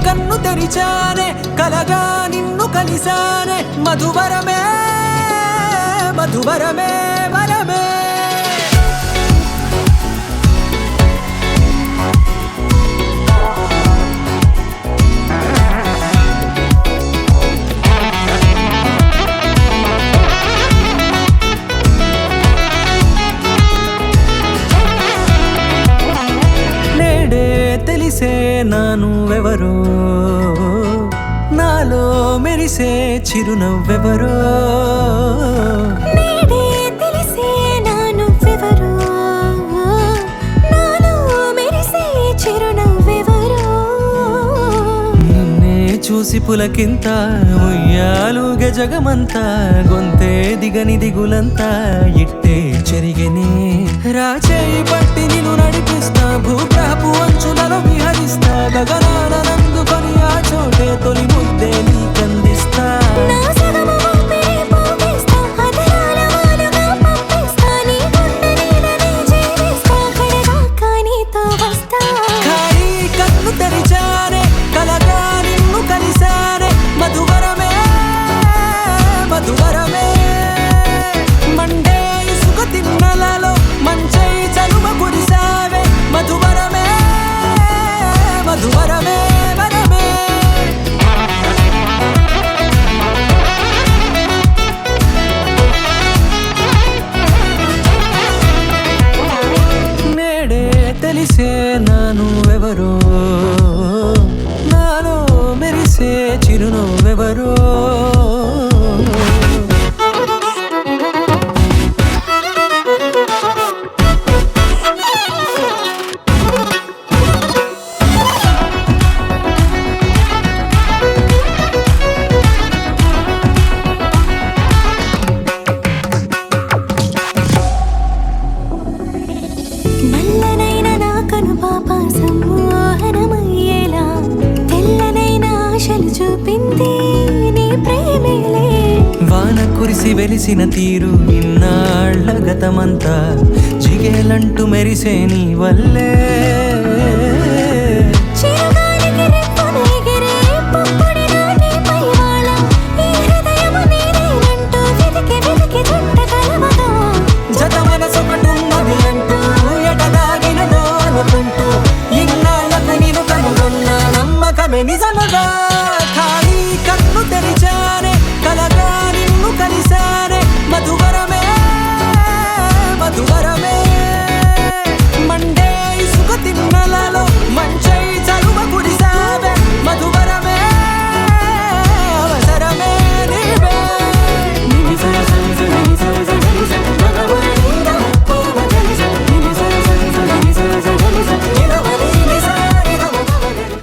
కన్ను తెరిచానే కలగా నిన్ను కలిసానే మధువరమే మధువరమే వరమే తెలిసే నానువెవరో నాలో మెరిసే చిరునవ్వెవరో నేడే తెలిసే నానువెవరో నాలో మెరిసే చిరునవ్వెవరో నిన్నే చూసి పులకింత ఉయ్యాలుగే జగమంతా గొంతే దిగని దిగులంతా ఇట్టే చెరిగెనే రాచేయి పట్టి నిన్ను నడిపిస్తా భూగ్రహపు అంచులలో విహరిస్తా గగనాన నందుకొని ఆ చోటే తొలి ముద్దే నీకందిస్తా నా సగము ఊపిరి పోగేస్తా అదరాల వాలుగా పంపిస్తా నీ గుండె నీడనే జీవిస్తా కడదాకా నీతో వస్తా ఖాళీ కన్ను తెరిచానే కలగా నిన్ను కలిసానే మధువరమే మధువరమే మండే ఇసుక తిన్నెలలో మంచై చలువ కురిసావే మధువరమే మధువరమే వరమే నేడే తెలిసే నానువెవరో నాలో మెరిసే చిరునవ్వెవరో నల్లనైన నా కనుపాప సమ్మోహనమయ్యేలా తెల్లనైన ఆశలు చూపింది నీ ప్రేమేలే వాన కురిసి వెలిసిన తీరు ఇన్నాళ్ల గతమంతా జిగేలంటూ మెరిసే నీ వల్లే